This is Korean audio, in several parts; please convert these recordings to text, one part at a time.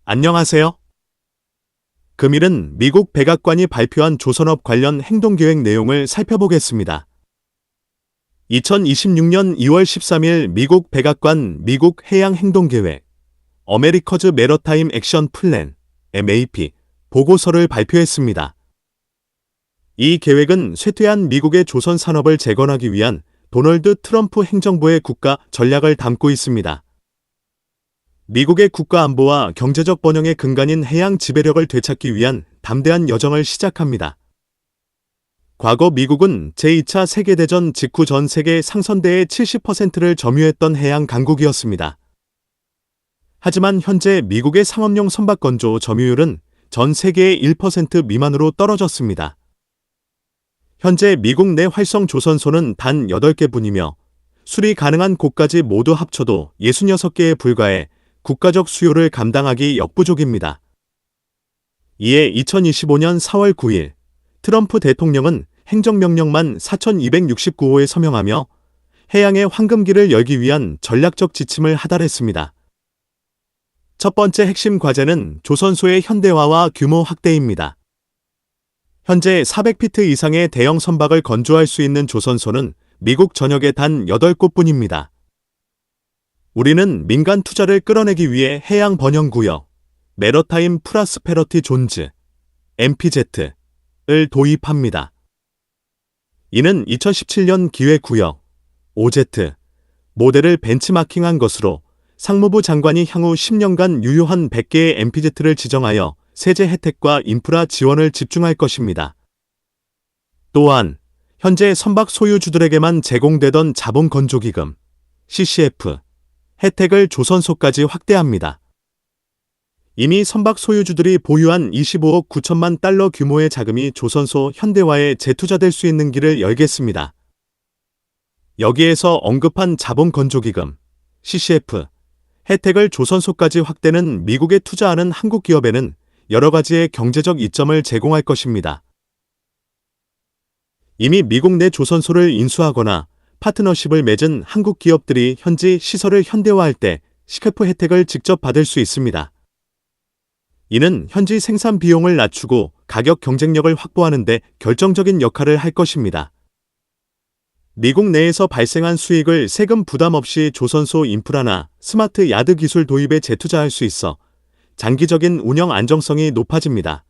안녕하세요. 금일은 미국 백악관이 발표한 조선업 관련 행동계획 내용을 살펴보겠습니다. 2026년 2월 13일 미국 백악관 미국 해양행동계획 어메리커즈 매러타임 액션 플랜 MAP 보고서를 발표했습니다. 이 계획은 쇠퇴한 미국의 조선 산업을 재건하기 위한 도널드 트럼프 행정부의 국가 전략을 담고 있습니다. 미국의 국가 안보와 경제적 번영의 근간인 해양 지배력을 되찾기 위한 담대한 여정을 시작합니다. 과거 미국은 제2차 세계대전 직후 전 세계 상선대의 70%를 점유했던 해양 강국이었습니다. 하지만 현재 미국의 상업용 선박건조 점유율은 전 세계의 1% 미만으로 떨어졌습니다. 현재 미국 내 활성 조선소는 단 8개뿐이며 수리 가능한 곳까지 모두 합쳐도 66개에 불과해 국가적 수요를 감당하기 역부족입니다. 이에 2025년 4월 9일 트럼프 대통령은 행정명령만 4,269호에 서명하며 해양의 황금기를 열기 위한 전략적 지침을 하달했습니다. 첫 번째 핵심 과제는 조선소의 현대화와 규모 확대입니다. 현재 400피트 이상의 대형 선박을 건조할 수 있는 조선소는 미국 전역에 단 8곳뿐입니다. 우리는 민간 투자를 끌어내기 위해 해양 번영구역, 매러타임 프라스페러티 존즈, MPZ를 도입합니다. 이는 2017년 기획구역, OZ, 모델을 벤치마킹한 것으로 상무부 장관이 향후 10년간 유효한 100개의 MPZ를 지정하여 세제 혜택과 인프라 지원을 집중할 것입니다. 또한 현재 선박 소유주들에게만 제공되던 자본 건조기금, CCF, 혜택을 조선소까지 확대합니다. 이미 선박 소유주들이 보유한 25억 9천만 달러 규모의 자금이 조선소 현대화에 재투자될 수 있는 길을 열겠습니다. 여기에서 언급한 자본 건조기금, CCF, 혜택을 조선소까지 확대는 미국에 투자하는 한국 기업에는 여러 가지의 경제적 이점을 제공할 것입니다. 이미 미국 내 조선소를 인수하거나 파트너십을 맺은 한국 기업들이 현지 시설을 현대화할 때 CCF 혜택을 직접 받을 수 있습니다. 이는 현지 생산 비용을 낮추고 가격 경쟁력을 확보하는 데 결정적인 역할을 할 것입니다. 미국 내에서 발생한 수익을 세금 부담 없이 조선소 인프라나 스마트 야드 기술 도입에 재투자할 수 있어 장기적인 운영 안정성이 높아집니다.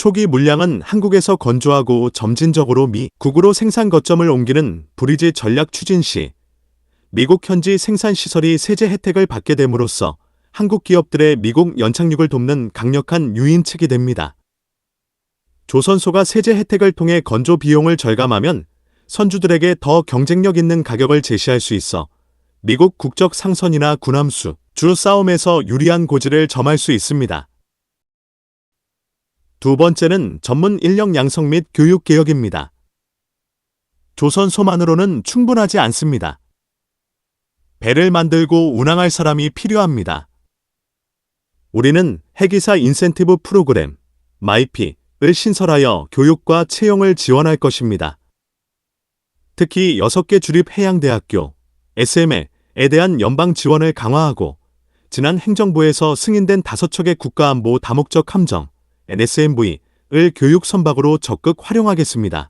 초기 물량은 한국에서 건조하고 점진적으로 미국으로 생산 거점을 옮기는 브리지 전략 추진 시 미국 현지 생산시설이 세제 혜택을 받게 됨으로써 한국 기업들의 미국 연착륙을 돕는 강력한 유인책이 됩니다. 조선소가 세제 혜택을 통해 건조 비용을 절감하면 선주들에게 더 경쟁력 있는 가격을 제시할 수 있어 미국 국적 상선이나 군함수, 주 싸움에서 유리한 고지를 점할 수 있습니다. 두 번째는 전문 인력 양성 및 교육 개혁입니다. 조선소만으로는 충분하지 않습니다. 배를 만들고 운항할 사람이 필요합니다. 우리는 해기사 인센티브 프로그램, 마이피를 신설하여 교육과 채용을 지원할 것입니다. 특히 6개 주립 해양대학교, SML에 대한 연방 지원을 강화하고 지난 행정부에서 승인된 5척의 국가안보 다목적 함정, NSMV를 교육 선박으로 적극 활용하겠습니다.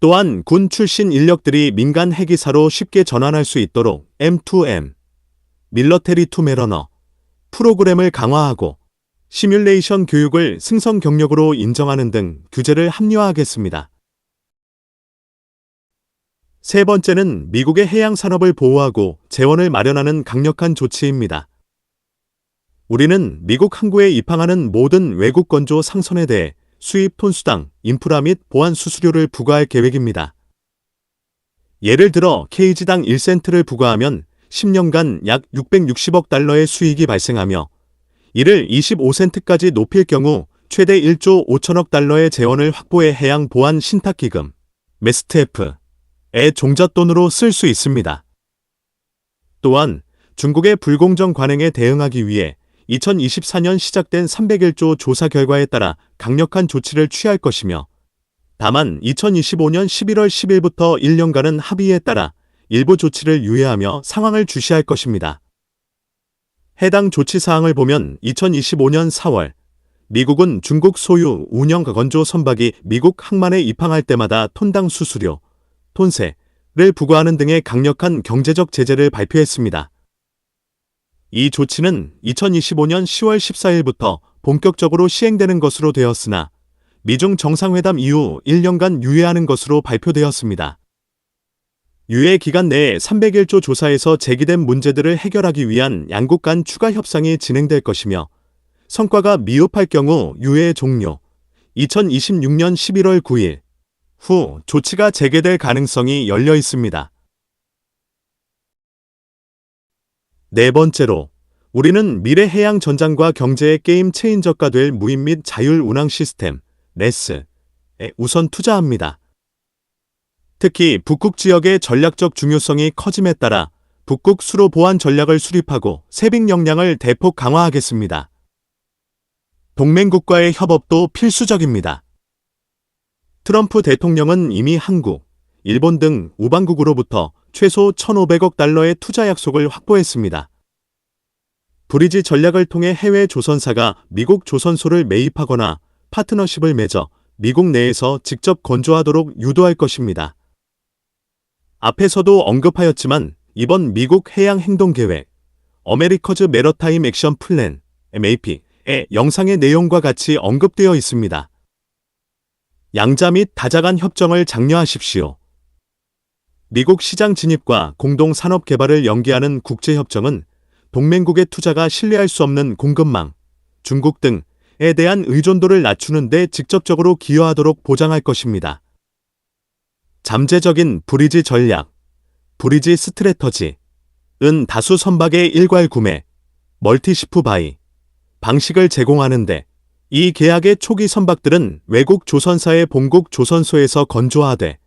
또한 군 출신 인력들이 민간 해기사로 쉽게 전환할 수 있도록 M2M, 밀러테리 투 메러너 프로그램을 강화하고 시뮬레이션 교육을 승선 경력으로 인정하는 등 규제를 합리화하겠습니다. 세 번째는 미국의 해양 산업을 보호하고 재원을 마련하는 강력한 조치입니다. 우리는 미국 항구에 입항하는 모든 외국 건조 상선에 대해 수입 톤수당, 인프라 및 보안 수수료를 부과할 계획입니다. 예를 들어 KG당 1센트를 부과하면 10년간 약 660억 달러의 수익이 발생하며 이를 25센트까지 높일 경우 최대 1조 5천억 달러의 재원을 확보해 해양 보안 신탁기금, 메스트F의 종잣돈으로 쓸 수 있습니다. 또한 중국의 불공정 관행에 대응하기 위해 2024년 시작된 301조 조사 결과에 따라 강력한 조치를 취할 것이며 다만 2025년 11월 10일부터 1년간은 합의에 따라 일부 조치를 유예하며 상황을 주시할 것입니다. 해당 조치사항을 보면 2025년 4월 미국은 중국 소유 운영 건조 선박이 미국 항만에 입항할 때마다 톤당 수수료, 톤세를 부과하는 등의 강력한 경제적 제재를 발표했습니다. 이 조치는 2025년 10월 14일부터 본격적으로 시행되는 것으로 되었으나 미중 정상회담 이후 1년간 유예하는 것으로 발표되었습니다. 유예 기간 내에 301조 조사에서 제기된 문제들을 해결하기 위한 양국 간 추가 협상이 진행될 것이며 성과가 미흡할 경우 유예 종료, 2026년 11월 9일 후 조치가 재개될 가능성이 열려 있습니다. 네 번째로, 우리는 미래 해양 전장과 경제의 게임 체인저가 될 무인 및 자율 운항 시스템, NES에 우선 투자합니다. 특히 북극 지역의 전략적 중요성이 커짐에 따라 북극 수로 보안 전략을 수립하고 세빙 역량을 대폭 강화하겠습니다. 동맹국과의 협업도 필수적입니다. 트럼프 대통령은 이미 한국, 일본 등 우방국으로부터 최소 1,500억 달러의 투자 약속을 확보했습니다. 브리지 전략을 통해 해외 조선사가 미국 조선소를 매입하거나 파트너십을 맺어 미국 내에서 직접 건조하도록 유도할 것입니다. 앞에서도 언급하였지만 이번 미국 해양 행동 계획, 어메리커즈 메러타임 액션 플랜, MAP의 영상의 내용과 같이 언급되어 있습니다. 양자 및 다자 간 협정을 장려하십시오. 미국 시장 진입과 공동 산업 개발을 연계하는 국제협정은 동맹국의 투자가 신뢰할 수 없는 공급망, 중국 등에 대한 의존도를 낮추는 데 직접적으로 기여하도록 보장할 것입니다. 잠재적인 브리지 전략, 브리지 스트래터지은 다수 선박의 일괄 구매, 멀티시프 바이 방식을 제공하는데 이 계약의 초기 선박들은 외국 조선사의 본국 조선소에서 건조하되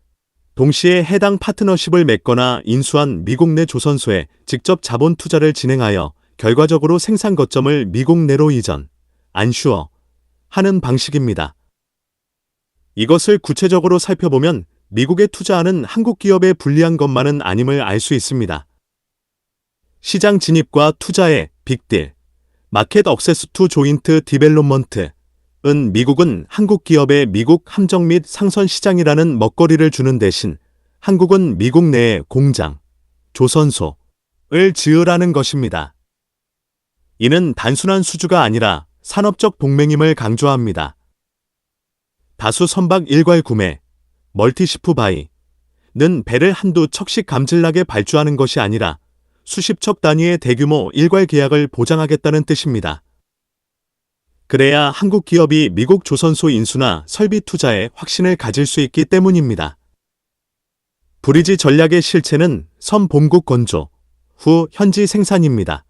동시에 해당 파트너십을 맺거나 인수한 미국 내 조선소에 직접 자본 투자를 진행하여 결과적으로 생산 거점을 미국 내로 이전, 안슈어 하는 방식입니다. 이것을 구체적으로 살펴보면 미국에 투자하는 한국 기업에 불리한 것만은 아님을 알 수 있습니다. 시장 진입과 투자의 빅딜, 마켓 억세스 투 조인트 디벨롭먼트은 미국은 한국 기업에 미국 함정 및 상선 시장이라는 먹거리를 주는 대신 한국은 미국 내에 공장, 조선소를 지으라는 것입니다. 이는 단순한 수주가 아니라 산업적 동맹임을 강조합니다. 다수 선박 일괄 구매, 멀티시프 바이는 배를 한두 척씩 감질나게 발주하는 것이 아니라 수십 척 단위의 대규모 일괄 계약을 보장하겠다는 뜻입니다. 그래야 한국 기업이 미국 조선소 인수나 설비 투자에 확신을 가질 수 있기 때문입니다. 브리지 전략의 실체는 선 본국 건조, 후 현지 생산입니다.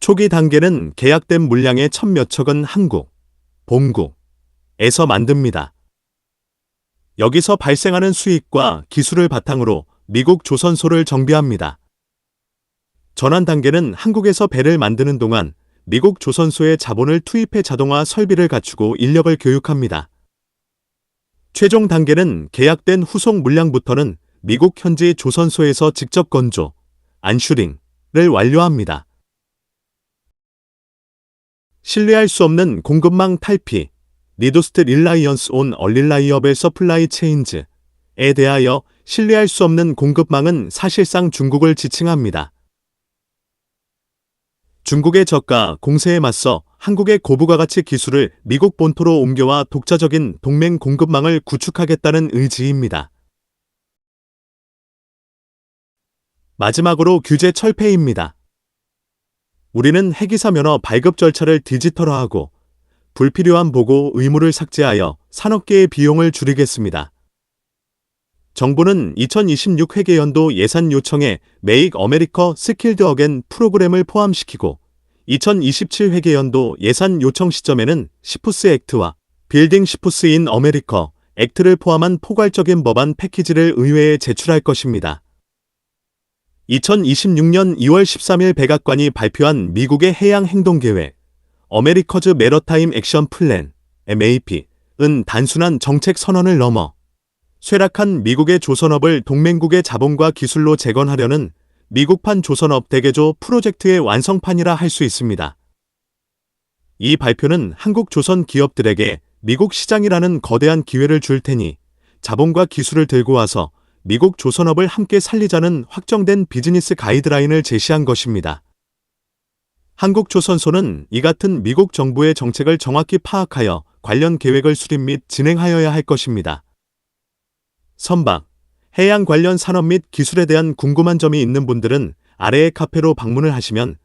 초기 단계는 계약된 물량의 천몇 척은 한국, 본국에서 만듭니다. 여기서 발생하는 수익과 기술을 바탕으로 미국 조선소를 정비합니다. 전환 단계는 한국에서 배를 만드는 동안 미국 조선소에 자본을 투입해 자동화 설비를 갖추고 인력을 교육합니다. 최종 단계는 계약된 후속 물량부터는 미국 현지 조선소에서 직접 건조, 안슈링을 완료합니다. 신뢰할 수 없는 공급망 탈피, 리도스트 릴라이언스 온 얼릴라이어벨 서플라이 체인즈에 대하여 신뢰할 수 없는 공급망은 사실상 중국을 지칭합니다. 중국의 저가 공세에 맞서 한국의 고부가 가치 기술을 미국 본토로 옮겨와 독자적인 동맹 공급망을 구축하겠다는 의지입니다. 마지막으로 규제 철폐입니다. 우리는 핵이사 면허 발급 절차를 디지털화하고 불필요한 보고 의무를 삭제하여 산업계의 비용을 줄이겠습니다. 정부는 2026 회계연도 예산 요청에 메이크 어메리커 스킬드 어겐 프로그램을 포함시키고 2027 회계연도 예산 요청 시점에는 시푸스 액트와 빌딩 시푸스 인 어메리커 액트를 포함한 포괄적인 법안 패키지를 의회에 제출할 것입니다. 2026년 2월 13일 백악관이 발표한 미국의 해양 행동 계획 어메리커즈 메러타임 액션 플랜 MAP은 단순한 정책 선언을 넘어 쇠락한 미국의 조선업을 동맹국의 자본과 기술로 재건하려는 미국판 조선업 대개조 프로젝트의 완성판이라 할 수 있습니다. 이 발표는 한국 조선 기업들에게 미국 시장이라는 거대한 기회를 줄 테니 자본과 기술을 들고 와서 미국 조선업을 함께 살리자는 확정된 비즈니스 가이드라인을 제시한 것입니다. 한국조선소는 이 같은 미국 정부의 정책을 정확히 파악하여 관련 계획을 수립 및 진행하여야 할 것입니다. 선박, 해양 관련 산업 및 기술에 대한 궁금한 점이 있는 분들은 아래의 카페로 방문을 하시면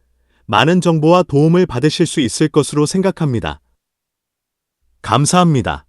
많은 정보와 도움을 받으실 수 있을 것으로 생각합니다. 감사합니다.